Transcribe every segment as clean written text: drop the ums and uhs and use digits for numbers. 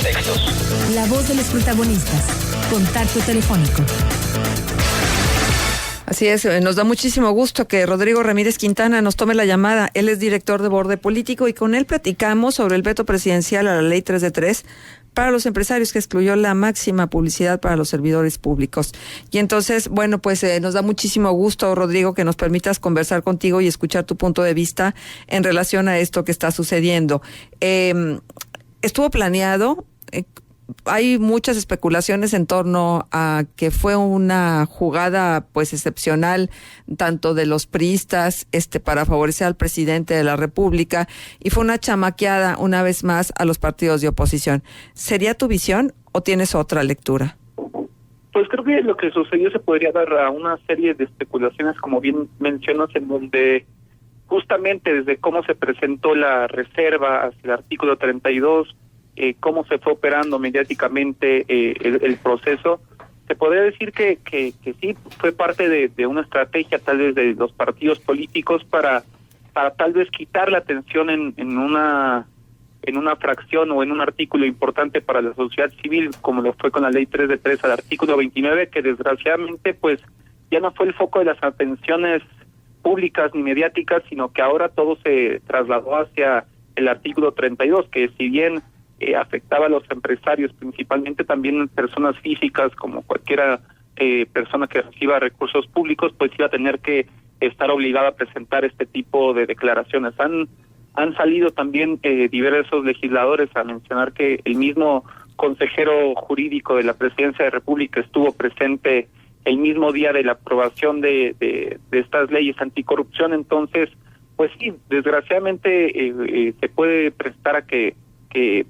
contextos. La voz de los protagonistas. Contacto telefónico. Así es, nos da muchísimo gusto que Rodrigo Ramírez Quintana nos tome la llamada. Él es director de Borde Político y con él platicamos sobre el veto presidencial a la Ley 3 de 3 para los empresarios, que excluyó la máxima publicidad para los servidores públicos. Y entonces, bueno, pues nos da muchísimo gusto, Rodrigo, que nos permitas conversar contigo y escuchar tu punto de vista en relación a esto que está sucediendo. ¿Estuvo planeado? Hay muchas especulaciones en torno a que fue una jugada pues excepcional, tanto de los priistas para favorecer al presidente de la República, y fue una chamaqueada una vez más a los partidos de oposición. ¿Sería tu visión o tienes otra lectura? Pues creo que lo que sucedió se podría dar a una serie de especulaciones, como bien mencionas, en donde justamente desde cómo se presentó la reserva hasta el artículo 32, cómo se fue operando mediáticamente el proceso, se podría decir que sí, fue parte de una estrategia tal vez de los partidos políticos para tal vez quitar la atención en una fracción o en un artículo importante para la sociedad civil, como lo fue con la Ley 3 de 3 al artículo 29, que desgraciadamente pues ya no fue el foco de las atenciones públicas ni mediáticas, sino que ahora todo se trasladó hacia el artículo 32, que si bien afectaba a los empresarios, principalmente también personas físicas, como cualquiera persona que reciba recursos públicos, pues iba a tener que estar obligada a presentar este tipo de declaraciones. Han salido también diversos legisladores a mencionar que el mismo consejero jurídico de la Presidencia de la República estuvo presente el mismo día de la aprobación de estas leyes anticorrupción. Entonces, pues sí, desgraciadamente se puede prestar a que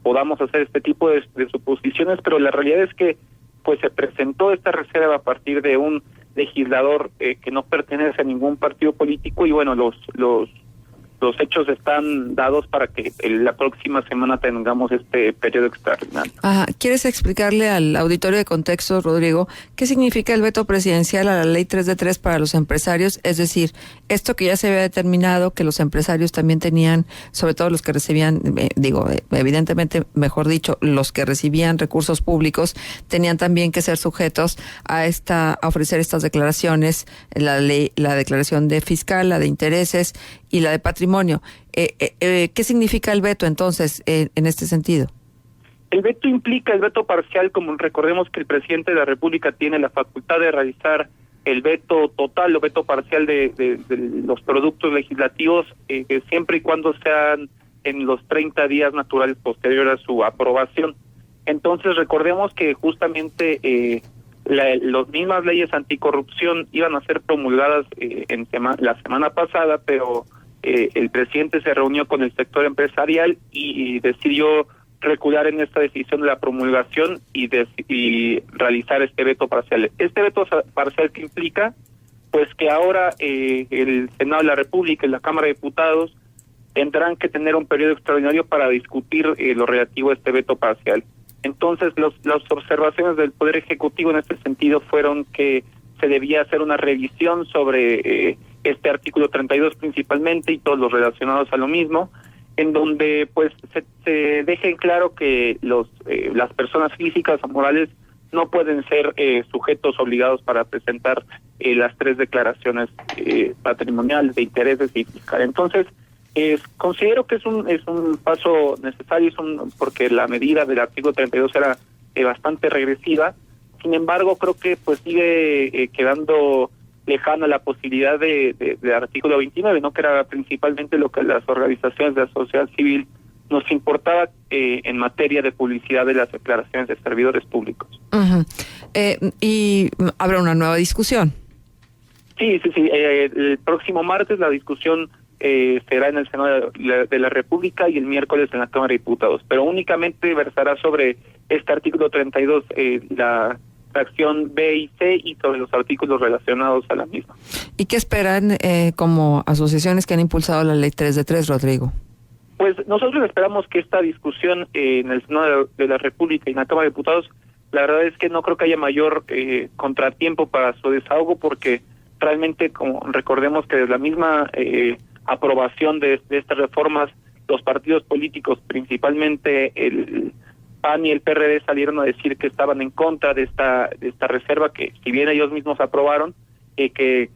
podamos hacer este tipo de suposiciones, pero la realidad es que pues se presentó esta reserva a partir de un legislador que no pertenece a ningún partido político, y bueno, los hechos están dados para que la próxima semana tengamos este periodo extraordinario. ¿Quieres explicarle al auditorio de contexto, Rodrigo, qué significa el veto presidencial a la Ley 3 de 3 para los empresarios? Es decir, esto que ya se había determinado, que los empresarios también tenían, sobre todo los que recibían, evidentemente, mejor dicho, los que recibían recursos públicos, tenían también que ser sujetos a ofrecer estas declaraciones, la declaración de fiscal, la de intereses y la de patrimonio. ¿Qué significa el veto entonces en este sentido? El veto implica el veto parcial, como recordemos que el presidente de la República tiene la facultad de realizar el veto total o veto parcial de los productos legislativos, siempre y cuando sean en los 30 días naturales posteriores a su aprobación. Entonces recordemos que justamente las mismas leyes anticorrupción iban a ser promulgadas la semana pasada, pero el presidente se reunió con el sector empresarial y decidió recular en esta decisión de la promulgación y realizar este veto parcial. Este veto parcial que implica pues que ahora el Senado de la República y la Cámara de Diputados tendrán que tener un periodo extraordinario para discutir lo relativo a este veto parcial. Entonces las observaciones del Poder Ejecutivo en este sentido fueron que se debía hacer una revisión sobre este artículo 32 principalmente y todos los relacionados a lo mismo, en donde pues se deje en claro que las personas físicas o morales no pueden ser sujetos obligados para presentar las 3 declaraciones patrimoniales, de intereses y fiscales. Entonces, considero que es un paso necesario, porque la medida del artículo 32 era bastante regresiva. Sin embargo, creo que pues sigue quedando lejana la posibilidad de artículo 29, ¿no? Que era principalmente lo que las organizaciones de la sociedad civil nos importaba en materia de publicidad de las declaraciones de servidores públicos. Uh-huh. Y habrá una nueva discusión. Sí. El próximo martes la discusión será en el Senado de la República y el miércoles en la Cámara de Diputados, pero únicamente versará sobre este artículo 32, la fracción B y C, y sobre los artículos relacionados a la misma. ¿Y qué esperan como asociaciones que han impulsado la Ley 3 de 3, Rodrigo? Pues nosotros esperamos que esta discusión en el Senado de la República y en la Cámara de Diputados, la verdad es que no creo que haya mayor contratiempo para su desahogo, porque realmente, como recordemos que desde la misma aprobación de estas reformas, los partidos políticos, principalmente PAN y el PRD salieron a decir que estaban en contra de esta reserva, que si bien ellos mismos aprobaron, que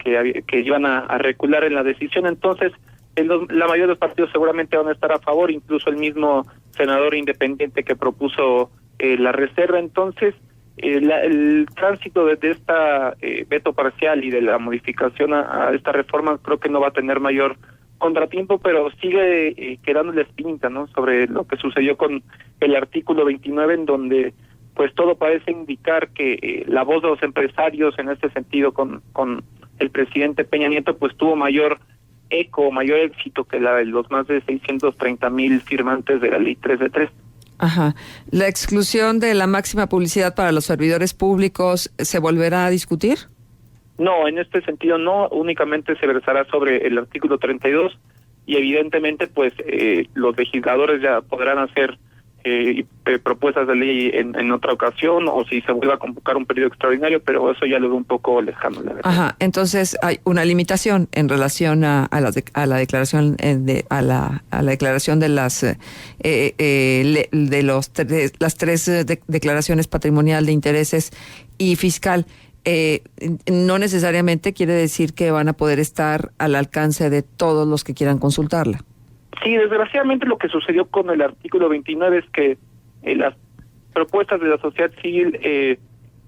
iban a recular en la decisión. Entonces, la mayoría de los partidos seguramente van a estar a favor, incluso el mismo senador independiente que propuso la reserva. Entonces, el tránsito de esta veto parcial y de la modificación a esta reforma creo que no va a tener mayor contratiempo, pero sigue quedando la espinita, ¿no?, sobre lo que sucedió con el artículo 29, en donde pues todo parece indicar que la voz de los empresarios en este sentido con el presidente Peña Nieto pues tuvo mayor eco, mayor éxito que la de los más de 630,000 firmantes de la ley 3 de 3. Ajá. ¿La exclusión de la máxima publicidad para los servidores públicos se volverá a discutir? No, en este sentido no, únicamente se versará sobre el artículo 32 y evidentemente pues los legisladores ya podrán hacer propuestas de ley en otra ocasión, o si se vuelve a convocar un periodo extraordinario, pero eso ya lo veo un poco lejano, la verdad. Ajá, entonces hay una limitación en relación a la declaración a la declaración de las las tres declaraciones patrimonial, de intereses y fiscal. No necesariamente quiere decir que van a poder estar al alcance de todos los que quieran consultarla. Sí, desgraciadamente lo que sucedió con el artículo 29 es que las propuestas de la sociedad civil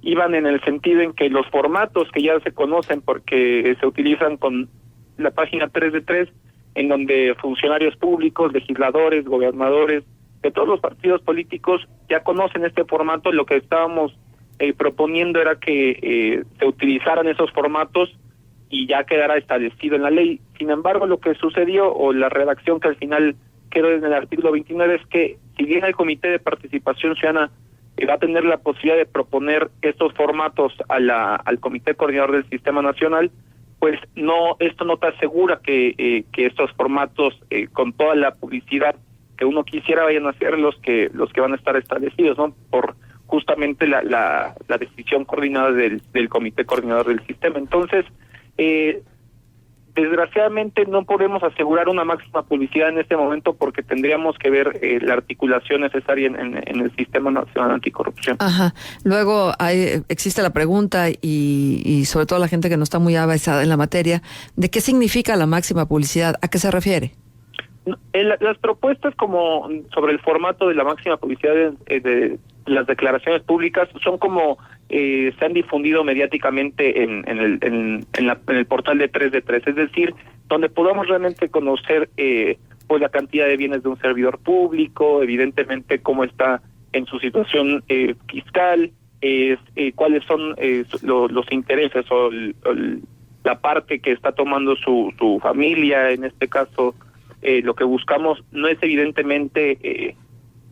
iban en el sentido en que los formatos que ya se conocen, porque se utilizan con la página 3 de 3, en donde funcionarios públicos, legisladores, gobernadores, de todos los partidos políticos ya conocen este formato. Lo que estábamos proponiendo era que se utilizaran esos formatos y ya quedará establecido en la ley. Sin embargo, lo que sucedió, o la redacción que al final quedó en el artículo 29, es que si bien el Comité de Participación Ciudadana va a tener la posibilidad de proponer estos formatos al Comité Coordinador del Sistema Nacional, pues esto no te asegura que estos formatos con toda la publicidad que uno quisiera vayan a ser los que van a estar establecidos, ¿no?, por justamente la decisión coordinada del Comité Coordinador del Sistema. Entonces, desgraciadamente no podemos asegurar una máxima publicidad en este momento, porque tendríamos que ver la articulación necesaria en el Sistema Nacional Anticorrupción. Ajá. Luego existe la pregunta, y sobre todo la gente que no está muy avanzada en la materia, de qué significa la máxima publicidad, ¿a qué se refiere? Las propuestas como sobre el formato de la máxima publicidad de las declaraciones públicas son como se han difundido mediáticamente en el portal de 3 de 3, es decir, donde podamos realmente conocer pues la cantidad de bienes de un servidor público, evidentemente cómo está en su situación fiscal, cuáles son los intereses o la parte que está tomando su familia. En este caso, lo que buscamos no es evidentemente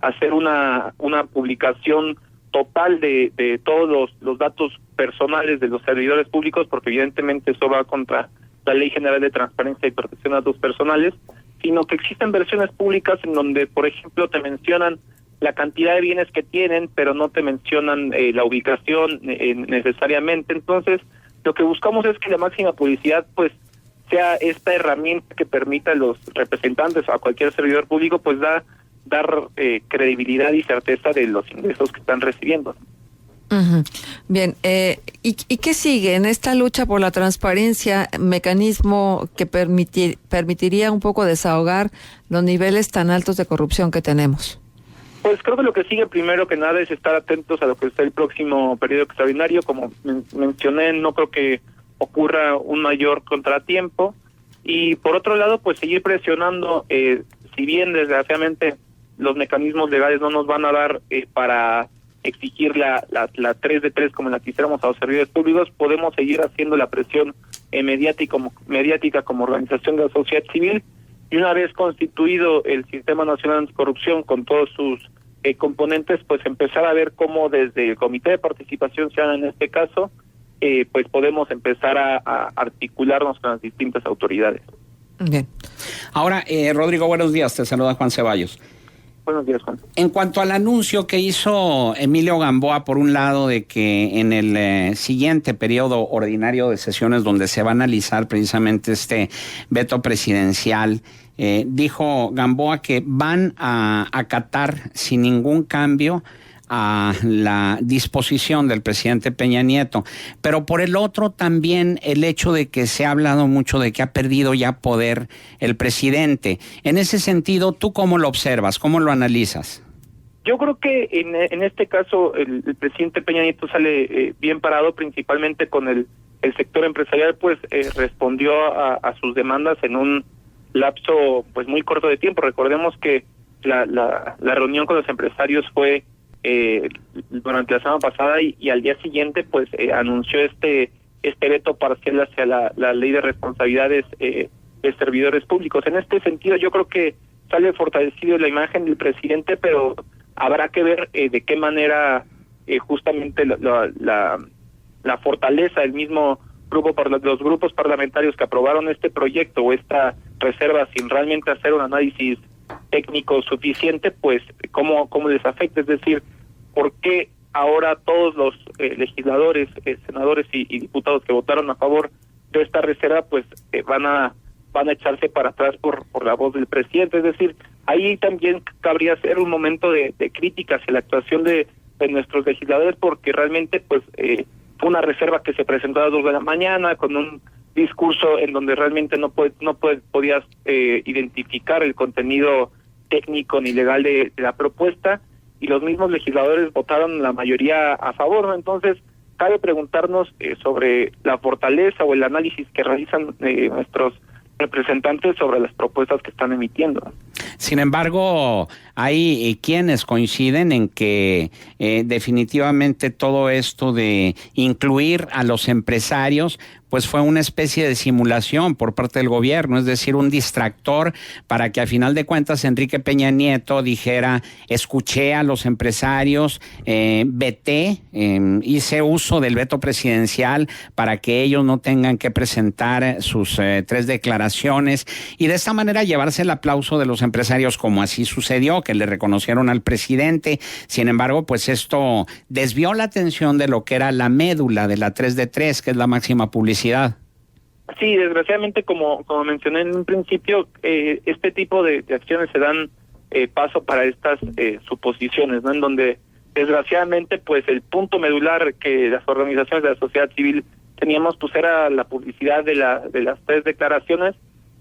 hacer una publicación total de todos los datos personales de los servidores públicos, porque evidentemente eso va contra la Ley General de Transparencia y Protección de Datos Personales, sino que existen versiones públicas en donde, por ejemplo, te mencionan la cantidad de bienes que tienen, pero no te mencionan la ubicación necesariamente. Entonces, lo que buscamos es que la máxima publicidad pues sea esta herramienta que permita a los representantes o a cualquier servidor público pues dar credibilidad y certeza de los ingresos que están recibiendo. Uh-huh. Bien, ¿y qué sigue en esta lucha por la transparencia? Mecanismo que permitiría un poco desahogar los niveles tan altos de corrupción que tenemos. Pues creo que lo que sigue, primero que nada, es estar atentos a lo que está el próximo periodo extraordinario. Como mencioné, no creo que ocurra un mayor contratiempo, y por otro lado pues seguir presionando, si bien desgraciadamente los mecanismos legales no nos van a dar para exigir la 3 de 3 como la quisiéramos a los servidores públicos, podemos seguir haciendo la presión mediática como organización de la sociedad civil, y una vez constituido el Sistema Nacional Anticorrupción con todos sus componentes, pues empezar a ver cómo desde el Comité de Participación Ciudadana, en este caso, pues podemos empezar a articularnos con las distintas autoridades. Bien. Ahora, Rodrigo, buenos días, te saluda Juan Ceballos. Buenos días, Juan. En cuanto al anuncio que hizo Emilio Gamboa, por un lado, de que en el siguiente periodo ordinario de sesiones donde se va a analizar precisamente este veto presidencial, dijo Gamboa que van a acatar sin ningún cambio a la disposición del presidente Peña Nieto, pero por el otro también el hecho de que se ha hablado mucho de que ha perdido ya poder el presidente. En ese sentido, ¿tú cómo lo observas? ¿Cómo lo analizas? Yo creo que en este caso el presidente Peña Nieto sale bien parado, principalmente con el sector empresarial, pues respondió a sus demandas en un lapso pues muy corto de tiempo. Recordemos que la reunión con los empresarios fue durante la semana pasada y al día siguiente pues anunció este veto parcial hacia la ley de responsabilidades de servidores públicos. En este sentido yo creo que sale fortalecido la imagen del presidente, pero habrá que ver de qué manera justamente la fortaleza del mismo grupo, los grupos parlamentarios que aprobaron este proyecto o esta reserva sin realmente hacer un análisis técnico suficiente, pues cómo les afecta. Es decir, ¿por qué ahora todos los legisladores, senadores y diputados que votaron a favor de esta reserva, pues van a echarse para atrás por la voz del presidente? Es decir, ahí también cabría ser un momento de crítica hacia la actuación de nuestros legisladores, porque realmente pues fue una reserva que se presentó a las 2 de la mañana con un discurso en donde realmente no podías identificar el contenido técnico ni legal de la propuesta, y los mismos legisladores votaron la mayoría a favor, ¿no? Entonces cabe preguntarnos sobre la fortaleza o el análisis que realizan nuestros representantes sobre las propuestas que están emitiendo. Sin embargo, hay quienes coinciden en que definitivamente todo esto de incluir a los empresarios pues fue una especie de simulación por parte del gobierno, es decir, un distractor para que a final de cuentas Enrique Peña Nieto dijera: escuché a los empresarios, veté, hice uso del veto presidencial para que ellos no tengan que presentar sus 3 declaraciones, y de esta manera llevarse el aplauso de los empresarios, como así sucedió, que le reconocieron al presidente. Sin embargo, pues esto desvió la atención de lo que era la médula de la 3 de 3, que es la máxima publicidad. Sí, desgraciadamente, como mencioné en un principio, este tipo de acciones se dan paso para estas suposiciones, ¿no? En donde desgraciadamente pues el punto medular que las organizaciones de la sociedad civil teníamos pues era la publicidad de las 3 declaraciones.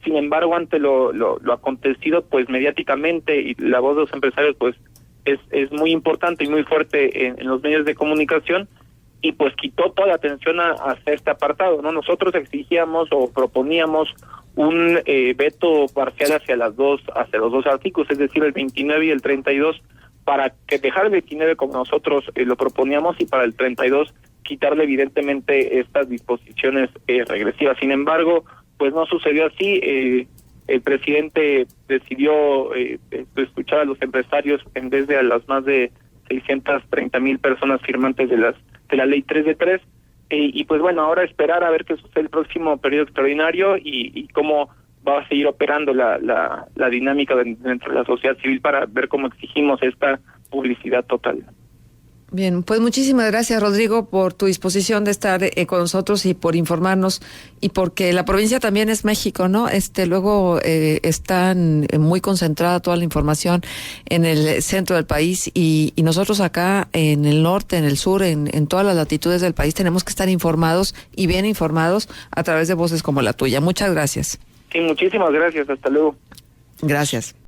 Sin embargo, ante lo acontecido pues mediáticamente, y la voz de los empresarios pues es muy importante y muy fuerte en los medios de comunicación, y pues quitó toda la atención hacia este apartado, ¿no? Nosotros exigíamos o proponíamos un veto parcial hacia los dos artículos, es decir, el 29 y el 32, para que dejar el 29 como nosotros lo proponíamos, y para el 32 quitarle evidentemente estas disposiciones regresivas. Sin embargo, pues no sucedió así. El presidente decidió escuchar a los empresarios en vez de a las más de 630,000 personas firmantes de la ley 3 de 3, y pues bueno, ahora esperar a ver qué sucede el próximo periodo extraordinario y cómo va a seguir operando la dinámica dentro de la sociedad civil para ver cómo exigimos esta publicidad total. Bien, pues muchísimas gracias, Rodrigo, por tu disposición de estar con nosotros y por informarnos, y porque la provincia también es México, ¿no? Luego están muy concentrada toda la información en el centro del país, y nosotros acá en el norte, en el sur, en todas las latitudes del país tenemos que estar informados y bien informados a través de voces como la tuya. Muchas gracias. Sí, muchísimas gracias. Hasta luego. Gracias.